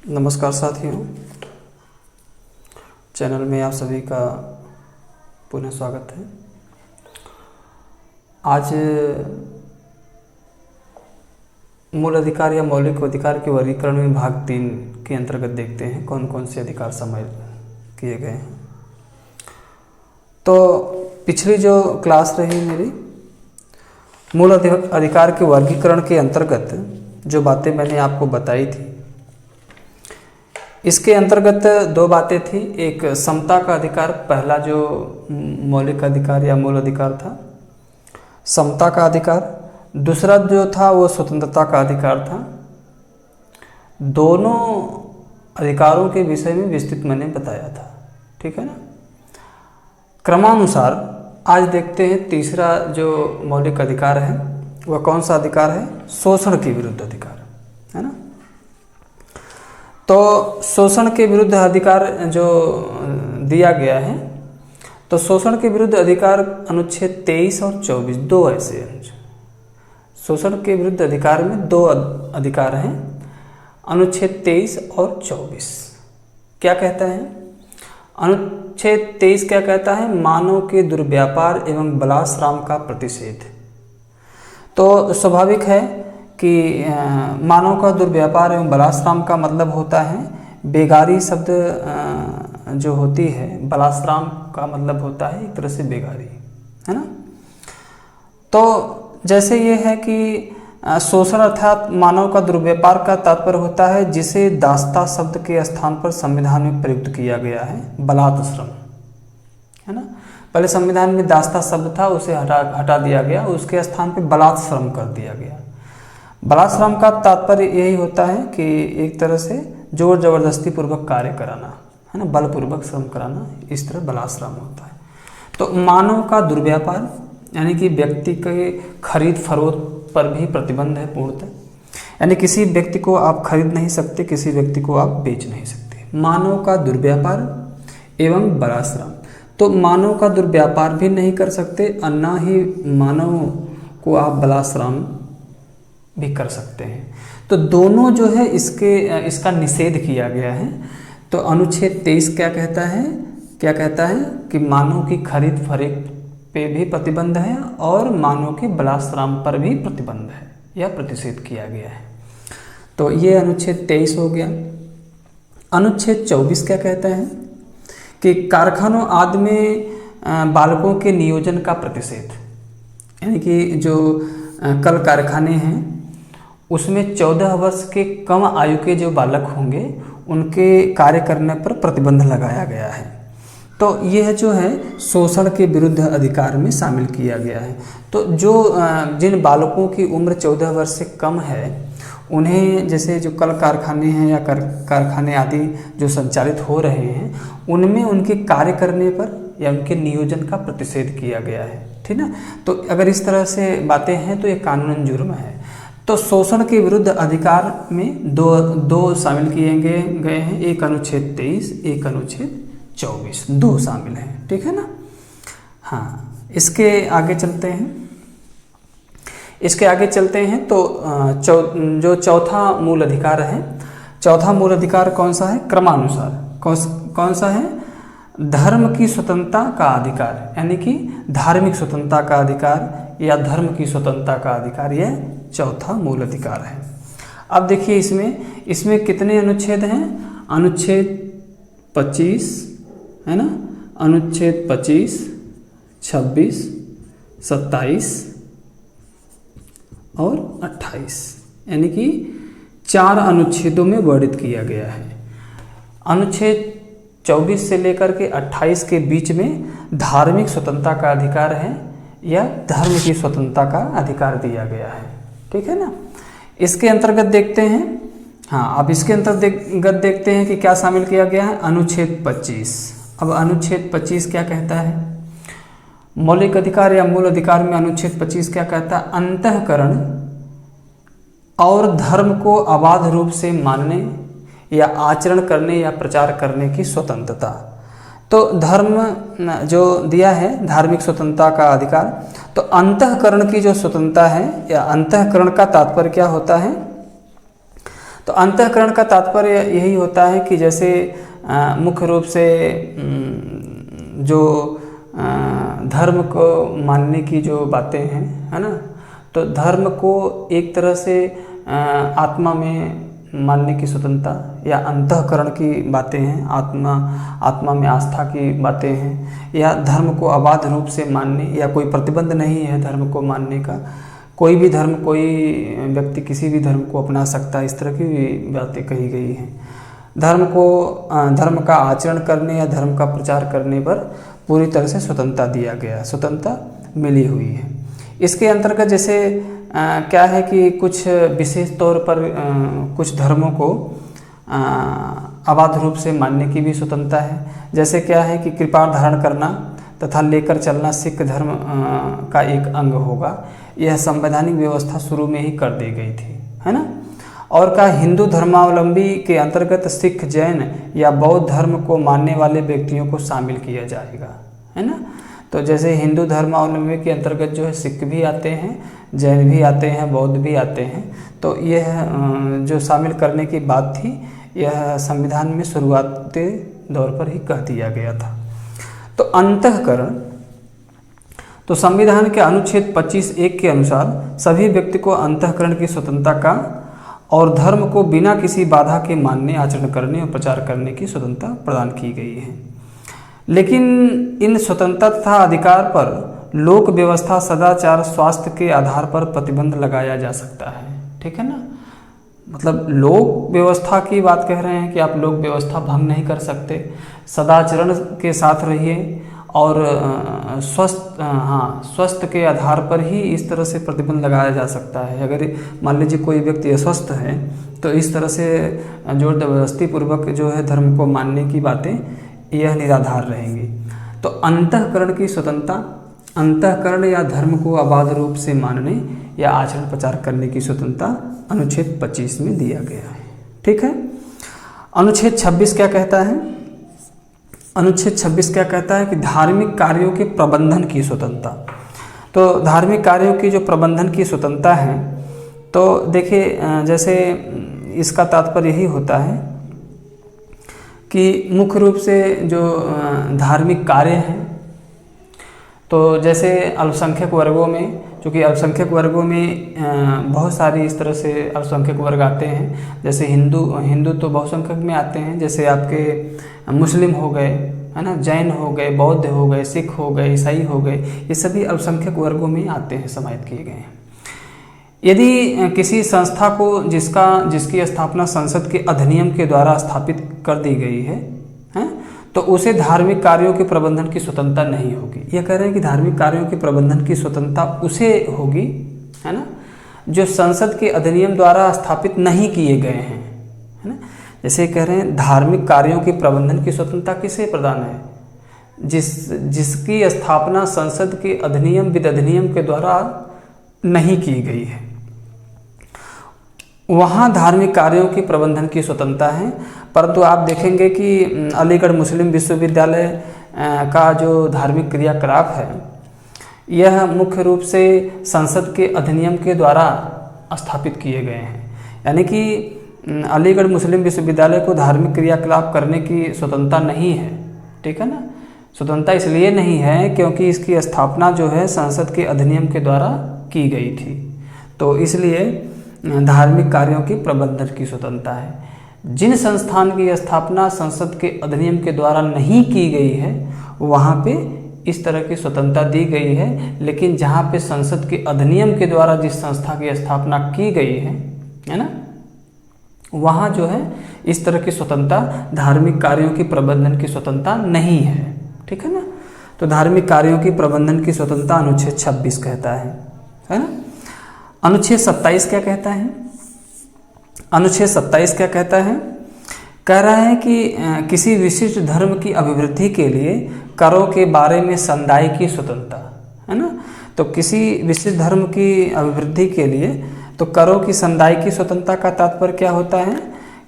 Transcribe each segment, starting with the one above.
नमस्कार साथियों, चैनल में आप सभी का पुनः स्वागत है। आज मूल अधिकार या मौलिक अधिकार के वर्गीकरण में भाग 3 के अंतर्गत देखते हैं कौन कौन से अधिकार शामिल किए गए हैं। तो पिछली जो क्लास रही मेरी मूल अधिकार के वर्गीकरण के अंतर्गत जो बातें मैंने आपको बताई थी, इसके अंतर्गत 2 बातें थी। एक समता का अधिकार, पहला जो मौलिक अधिकार या मूल अधिकार था, समता का अधिकार। दूसरा जो था वो स्वतंत्रता का अधिकार था। दोनों अधिकारों के विषय में विस्तृत मैंने बताया था, ठीक है ना। क्रमानुसार आज देखते हैं तीसरा जो मौलिक अधिकार है वह कौन सा अधिकार है? शोषण के विरुद्ध अधिकार, है ना। तो शोषण के विरुद्ध अधिकार जो दिया गया है, तो शोषण के विरुद्ध अधिकार अनुच्छेद 23 और 24 दो ऐसे हैं। शोषण के विरुद्ध अधिकार में 2 अधिकार हैं, अनुच्छेद 23 और 24। क्या कहता है अनुच्छेद 23? क्या कहता है? मानव के दुर्व्यापार एवं बलात्संग का प्रतिषेध। तो स्वाभाविक है कि मानव का दुर्व्यापार एवं बलात्संग का मतलब होता है बेगारी शब्द जो होती है, बलात्संग का मतलब होता है एक तरह से बेगारी, है ना। तो जैसे ये है कि शोषण अर्थात मानव का दुर्व्यापार का तात्पर्य होता है जिसे दासता शब्द के स्थान पर संविधान में प्रयुक्त किया गया है, बलात्श्रम, है ना। पहले संविधान में दासता शब्द था, उसे हटा दिया गया, उसके स्थान पे बलात्श्रम कर दिया गया। बलात्श्रम का तात्पर्य यही होता है कि एक तरह से जोर जबरदस्ती पूर्वक कार्य कराना, है ना, बलपूर्वक श्रम कराना, इस तरह बलात्श्रम होता है। तो मानव का दुर्व्यापार यानी कि व्यक्ति के खरीद फरोख्त पर भी प्रतिबंध है पूर्णतः, यानी किसी व्यक्ति को आप खरीद नहीं सकते, किसी व्यक्ति को आप बेच नहीं सकते। मानव का दुर्व्यापार एवं बलात्श्रम, तो मानव का दुर्व्यापार भी नहीं कर सकते और ना ही मानव को आप बलात्श्रम भी कर सकते हैं। तो दोनों जो है इसका निषेध किया गया है। तो अनुच्छेद 23 क्या कहता है? क्या कहता है कि मानव की खरीद फरोख्त पे भी प्रतिबंध है और मानव के बलात्संग पर भी प्रतिबंध है या प्रतिषेध किया गया है। तो ये अनुच्छेद 23 हो गया। अनुच्छेद 24 क्या कहता है कि कारखानों आदि में बालकों के नियोजन का प्रतिषेध, यानी कि जो कल कारखाने हैं उसमें 14 वर्ष के कम आयु के जो बालक होंगे उनके कार्य करने पर प्रतिबंध लगाया गया है। तो यह जो है शोषण के विरुद्ध अधिकार में शामिल किया गया है। तो जो जिन बालकों की उम्र 14 वर्ष से कम है उन्हें, जैसे जो कल कारखाने हैं या कारखाने आदि जो संचालित हो रहे हैं, उनमें उनके कार्य करने पर या उनके नियोजन का प्रतिषेध किया गया है, ठीक ना। तो अगर इस तरह से बातें हैं तो ये कानूनन जुर्म है। तो शोषण के विरुद्ध अधिकार में दो शामिल किए गए हैं, एक अनुच्छेद 23, एक अनुच्छेद 24, 2 शामिल हैं, ठीक है ना। हाँ, इसके आगे चलते हैं। तो जो चौथा मूल अधिकार है, चौथा मूल अधिकार कौन सा है? क्रमानुसार कौन सा है? धर्म की स्वतंत्रता का अधिकार, यानी कि धार्मिक स्वतंत्रता का अधिकार या धर्म की स्वतंत्रता का अधिकार, यह चौथा मूल अधिकार है। अब देखिए इसमें कितने अनुच्छेद हैं? अनुच्छेद 25, है ना, अनुच्छेद 25, 26, 27 और 28, यानी कि 4 अनुच्छेदों में वर्णित किया गया है। अनुच्छेद 24 से लेकर के 28 के बीच में धार्मिक स्वतंत्रता का अधिकार है या धर्म की स्वतंत्रता का अधिकार दिया गया है, ठीक है ना। इसके अंतर्गत देखते हैं, हाँ, अब इसके अंतर्गत देखते हैं कि क्या शामिल किया गया है। अनुच्छेद 25। अब अनुच्छेद 25 क्या कहता है? मौलिक अधिकार या मूल अधिकार में अनुच्छेद 25 क्या कहता है? अंतःकरण और धर्म को अबाध रूप से मानने या आचरण करने या प्रचार करने की स्वतंत्रता। तो धर्म जो दिया है धार्मिक स्वतंत्रता का अधिकार, तो अंतःकरण की जो स्वतंत्रता है या अंतःकरण का तात्पर्य क्या होता है? तो अंतःकरण का तात्पर्य यही होता है कि जैसे मुख्य रूप से जो धर्म को मानने की जो बातें हैं, है ना, तो धर्म को एक तरह से आत्मा में मानने की स्वतंत्रता या अंतःकरण की बातें हैं, आत्मा में आस्था की बातें हैं, या धर्म को अबाध रूप से मानने या कोई प्रतिबंध नहीं है धर्म को मानने का, कोई भी धर्म, कोई व्यक्ति किसी भी धर्म को अपना सकता है, इस तरह की बातें कही गई हैं। धर्म का आचरण करने या धर्म का प्रचार करने पर पूरी तरह से स्वतंत्रता दिया गया, स्वतंत्रता मिली हुई है। इसके अंतर्गत जैसे क्या है कि कुछ विशेष तौर पर कुछ धर्मों को अबाध रूप से मानने की भी स्वतंत्रता है। जैसे क्या है कि कृपाण धारण करना तथा लेकर चलना सिख धर्म का एक अंग होगा, यह संवैधानिक व्यवस्था शुरू में ही कर दी गई थी, है ना। और का हिंदू धर्मावलंबी के अंतर्गत सिख, जैन या बौद्ध धर्म को मानने वाले व्यक्तियों को शामिल किया जाएगा, है ना। तो जैसे हिंदू धर्मावलंबी के अंतर्गत जो है सिख भी आते हैं, जैन भी आते हैं, बौद्ध भी आते हैं। तो यह जो शामिल करने की बात थी, यह संविधान में शुरुआती दौर पर ही कह दिया गया था। तो अंतःकरण, तो संविधान के अनुच्छेद 25(1) के अनुसार सभी व्यक्ति को अंतःकरण की स्वतंत्रता का और धर्म को बिना किसी बाधा के मानने, आचरण करने और प्रचार करने की स्वतंत्रता प्रदान की गई है। लेकिन इन स्वतंत्रता तथा अधिकार पर लोक व्यवस्था, सदाचार, स्वास्थ्य के आधार पर प्रतिबंध लगाया जा सकता है, ठीक है ना। मतलब लोक व्यवस्था की बात कह रहे हैं कि आप लोक व्यवस्था भंग नहीं कर सकते, सदाचरण के साथ रहिए और स्वस्थ के आधार पर ही इस तरह से प्रतिबंध लगाया जा सकता है। अगर मान लीजिए कोई व्यक्ति अस्वस्थ है तो इस तरह से जोर जबरदस्ती पूर्वक जो है धर्म को मानने की बातें यह निराधार रहेंगी। तो अंतःकरण की स्वतंत्रता, अंतःकरण या धर्म को अबाध रूप से मानने या आचरण प्रचार करने की स्वतंत्रता अनुच्छेद 25 में दिया गया है, ठीक है। अनुच्छेद 26 क्या कहता है? अनुच्छेद 26 क्या कहता है कि धार्मिक कार्यों के प्रबंधन की स्वतंत्रता। तो धार्मिक कार्यों की जो प्रबंधन की स्वतंत्रता है, तो देखिए जैसे इसका तात्पर्य यही होता है कि मुख्य रूप से जो धार्मिक कार्य हैं, तो जैसे अल्पसंख्यक वर्गों में, क्योंकि अल्पसंख्यक वर्गों में बहुत सारी इस तरह से अल्पसंख्यक वर्ग आते हैं। जैसे हिंदू तो बहुसंख्यक में आते हैं, जैसे आपके मुस्लिम हो गए, है ना, जैन हो गए, बौद्ध हो गए, सिख हो गए, ईसाई हो गए, ये सभी अल्पसंख्यक वर्गों में आते हैं, समाहित किए गए हैं। यदि किसी संस्था को जिसकी स्थापना संसद के अधिनियम के द्वारा स्थापित कर दी गई है, तो उसे धार्मिक कार्यों के प्रबंधन की स्वतंत्रता नहीं होगी। यह कह रहे हैं कि धार्मिक कार्यों के प्रबंधन की स्वतंत्रता उसे होगी, है ना, जो संसद के अधिनियम द्वारा स्थापित नहीं किए गए हैं, है ना। जैसे कह रहे हैं धार्मिक कार्यों के प्रबंधन की स्वतंत्रता किसे प्रदान है? जिसकी स्थापना संसद के अधिनियम के द्वारा नहीं की गई है, वहाँ धार्मिक कार्यों की प्रबंधन की स्वतंत्रता है। परंतु आप देखेंगे कि अलीगढ़ मुस्लिम विश्वविद्यालय का जो धार्मिक क्रियाकलाप है, यह मुख्य रूप से संसद के अधिनियम के द्वारा स्थापित किए गए हैं। यानी कि अलीगढ़ मुस्लिम विश्वविद्यालय को धार्मिक क्रियाकलाप करने की स्वतंत्रता नहीं है, ठीक है ना। स्वतंत्रता इसलिए नहीं है क्योंकि इसकी स्थापना जो है संसद के अधिनियम के द्वारा की गई थी, तो इसलिए धार्मिक कार्यों की प्रबंधन की स्वतंत्रता है। जिन संस्थान की स्थापना संसद के अधिनियम के द्वारा नहीं की गई है, वहाँ पे इस तरह की स्वतंत्रता दी गई है। लेकिन जहाँ पे संसद के अधिनियम के द्वारा जिस संस्था की स्थापना की गई है ना, वहाँ जो है इस तरह की स्वतंत्रता, धार्मिक कार्यों की प्रबंधन की स्वतंत्रता नहीं है, ठीक है ना। तो धार्मिक कार्यों की प्रबंधन की स्वतंत्रता अनुच्छेद 26 कहता है ना। अनुच्छेद 27 क्या कहता है? अनुच्छेद 27 क्या कहता है? कह रहा है कि किसी विशिष्ट धर्म की अभिवृद्धि के लिए करों के बारे में समुदाय की स्वतंत्रता, है ना। तो किसी विशिष्ट धर्म की अभिवृद्धि के लिए तो करों की समुदाय की स्वतंत्रता का तात्पर्य क्या होता है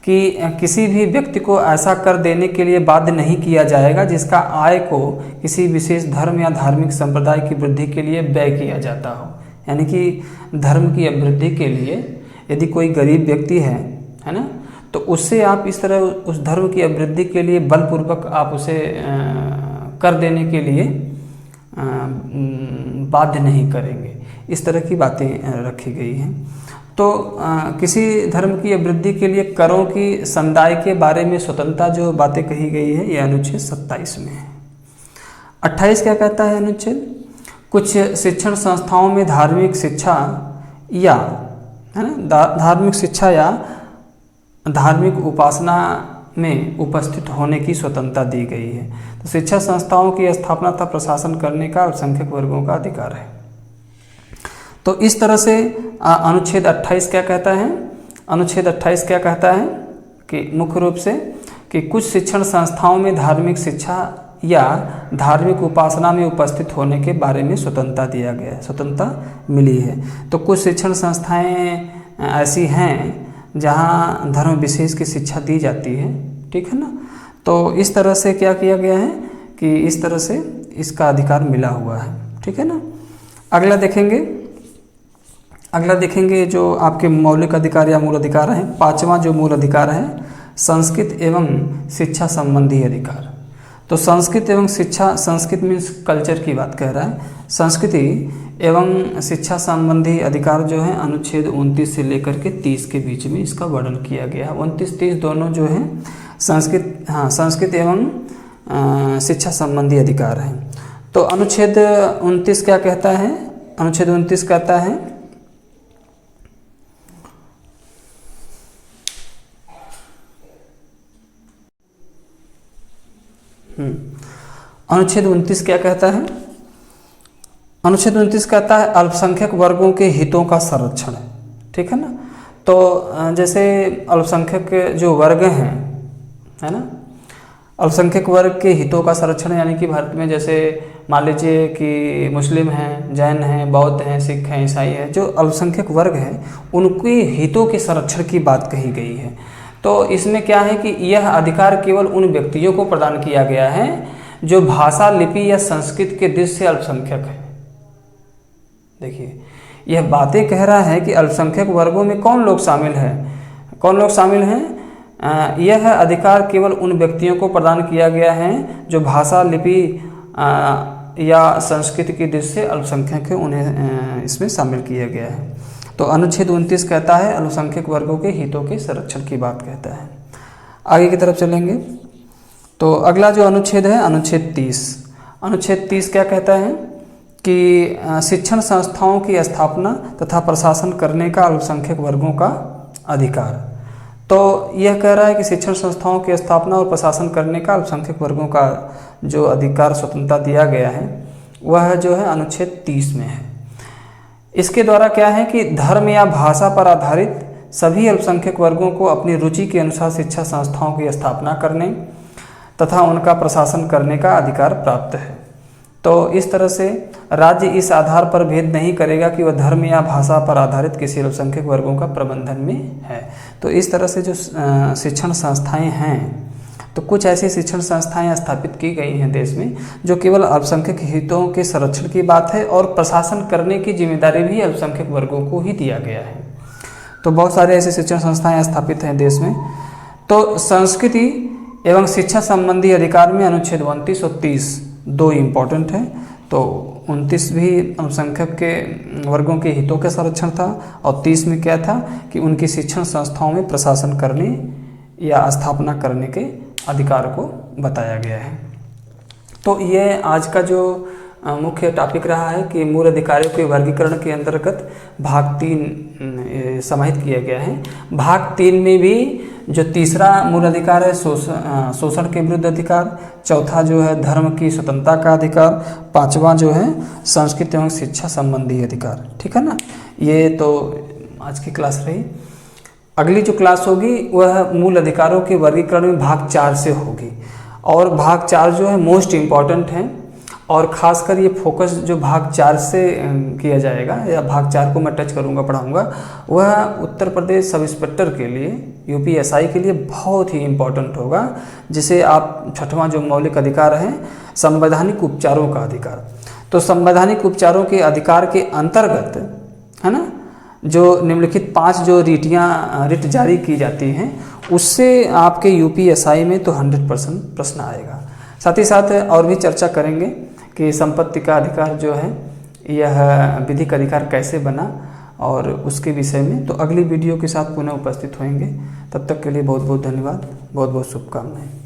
कि किसी भी व्यक्ति को ऐसा कर देने के लिए बाध्य नहीं किया जाएगा जिसका आय को किसी विशेष धर्म या धार्मिक संप्रदाय की वृद्धि के लिए व्यय किया जाता हो। यानी कि धर्म की अभिवृद्धि के लिए यदि कोई गरीब व्यक्ति है है ना, तो उससे आप इस तरह उस धर्म की अभिवृद्धि के लिए बलपूर्वक आप उसे कर देने के लिए बाध्य नहीं करेंगे। इस तरह की बातें रखी गई हैं। तो किसी धर्म की अभिवृद्धि के लिए करों की समुदाय के बारे में स्वतंत्रता जो बातें कही गई है, ये अनुच्छेद 27 में है। 28 क्या कहता है अनुच्छेद? कुछ शिक्षण संस्थाओं में धार्मिक शिक्षा या, है ना, धार्मिक शिक्षा या धार्मिक उपासना में उपस्थित होने की स्वतंत्रता दी गई है। तो शिक्षा संस्थाओं की स्थापना तथा प्रशासन करने का अल्पसंख्यक वर्गों का अधिकार है। तो इस तरह से अनुच्छेद 28 क्या कहता है? अनुच्छेद 28 क्या कहता है कि मुख्य रूप से कि कुछ शिक्षण संस्थाओं में धार्मिक शिक्षा या धार्मिक उपासना में उपस्थित होने के बारे में स्वतंत्रता दिया गया है, स्वतंत्रता मिली है। तो कुछ शिक्षण संस्थाएं ऐसी हैं जहां धर्म विशेष की शिक्षा दी जाती है, ठीक है ना। तो इस तरह से क्या किया गया है कि इस तरह से इसका अधिकार मिला हुआ है, ठीक है ना। अगला देखेंगे जो आपके मौलिक अधिकार या मूल अधिकार हैं। 5वां जो मूल अधिकार है, संस्कृत एवं शिक्षा संबंधी अधिकार। तो संस्कृत एवं शिक्षा, संस्कृत मीन्स कल्चर की बात कह रहा है। संस्कृति एवं शिक्षा संबंधी अधिकार जो है अनुच्छेद 29 से लेकर के 30 के बीच में इसका वर्णन किया गया है। 29-30 दोनों जो है संस्कृत एवं शिक्षा संबंधी अधिकार हैं। तो अनुच्छेद 29 क्या कहता है? अनुच्छेद 29 कहता है अनुच्छेद 29 क्या कहता है? अनुच्छेद 29 कहता है अल्पसंख्यक वर्गों के हितों का संरक्षण है, ठीक है ना। तो जैसे अल्पसंख्यक जो वर्ग हैं, है ना, अल्पसंख्यक वर्ग के हितों का संरक्षण, यानी कि भारत में जैसे मान लीजिए कि मुस्लिम हैं, जैन हैं, बौद्ध हैं, सिख हैं, ईसाई हैं, जो अल्पसंख्यक वर्ग हैं उनके हितों के संरक्षण की बात कही गई है। तो इसमें क्या है कि यह अधिकार केवल उन व्यक्तियों को प्रदान किया गया है जो भाषा, लिपि या संस्कृति के दृष्टि से अल्पसंख्यक है। देखिए, यह बातें कह रहा है कि अल्पसंख्यक वर्गों में कौन लोग शामिल हैं? यह अधिकार केवल उन व्यक्तियों को प्रदान किया गया है जो भाषा, लिपि या संस्कृति की दृष्टि से अल्पसंख्यक है, उन्हें इसमें शामिल किया गया है। तो अनुच्छेद 29 कहता है अल्पसंख्यक वर्गों के हितों के संरक्षण की बात कहता है। आगे की तरफ चलेंगे तो अगला जो अनुच्छेद है अनुच्छेद 30। अनुच्छेद 30 क्या कहता है कि शिक्षण संस्थाओं की स्थापना तथा प्रशासन करने का अल्पसंख्यक वर्गों का अधिकार। तो यह कह रहा है कि शिक्षण संस्थाओं की स्थापना और प्रशासन करने का अल्पसंख्यक वर्गों का जो अधिकार स्वतंत्रता दिया गया है वह जो है अनुच्छेद 30 में है। इसके द्वारा क्या है कि धर्म या भाषा पर आधारित सभी अल्पसंख्यक वर्गों को अपनी रुचि के अनुसार शिक्षा संस्थाओं की स्थापना करने तथा उनका प्रशासन करने का अधिकार प्राप्त है। तो इस तरह से राज्य इस आधार पर भेद नहीं करेगा कि वह धर्म या भाषा पर आधारित किसी अल्पसंख्यक वर्गों का प्रबंधन में है। तो इस तरह से जो शिक्षण संस्थाएं हैं, तो कुछ ऐसी शिक्षण संस्थाएं स्थापित की गई हैं देश में जो केवल अल्पसंख्यक हितों के संरक्षण की बात है और प्रशासन करने की जिम्मेदारी भी अल्पसंख्यक वर्गों को ही दिया गया है। तो बहुत सारे ऐसे शिक्षण संस्थाएं स्थापित हैं देश में। तो संस्कृति एवं शिक्षा संबंधी अधिकार में अनुच्छेद 29 और 30 दो इम्पॉर्टेंट हैं। तो 29 भी अल्पसंख्यक के वर्गों के हितों का संरक्षण था और 30 में क्या था कि उनकी शिक्षण संस्थाओं में प्रशासन करने या स्थापना करने के अधिकार को बताया गया है। तो ये आज का जो मुख्य टॉपिक रहा है कि मूल अधिकारों के वर्गीकरण के अंतर्गत भाग 3 समाहित किया गया है। भाग 3 में भी जो तीसरा मूल अधिकार है शोषण के विरुद्ध अधिकार, चौथा जो है धर्म की स्वतंत्रता का अधिकार, पांचवा जो है संस्कृति एवं शिक्षा संबंधी अधिकार। ठीक है ना, ये तो आज की क्लास रही। अगली जो क्लास होगी वह मूल अधिकारों के वर्गीकरण में भाग 4 से होगी और भाग 4 जो है मोस्ट इम्पॉर्टेंट है और ख़ासकर ये फोकस जो भाग 4 से किया जाएगा या भाग 4 को मैं टच करूँगा, पढ़ाऊँगा, वह उत्तर प्रदेश सब इंस्पेक्टर के लिए, यूपीएसआई के लिए बहुत ही इम्पॉर्टेंट होगा, जिसे आप छठवां जो मौलिक अधिकार है संवैधानिक उपचारों का अधिकार। तो संवैधानिक उपचारों के अधिकार के अंतर्गत, है ना, जो निम्नलिखित 5 जो रिट जारी की जाती हैं उससे आपके यूपीएसआई में तो 100% प्रश्न आएगा। साथ ही साथ और भी चर्चा करेंगे कि संपत्ति का अधिकार जो है यह विधिक अधिकार कैसे बना और उसके विषय में तो अगली वीडियो के साथ पुनः उपस्थित होंगे। तब तक के लिए बहुत बहुत धन्यवाद, बहुत बहुत शुभकामनाएं।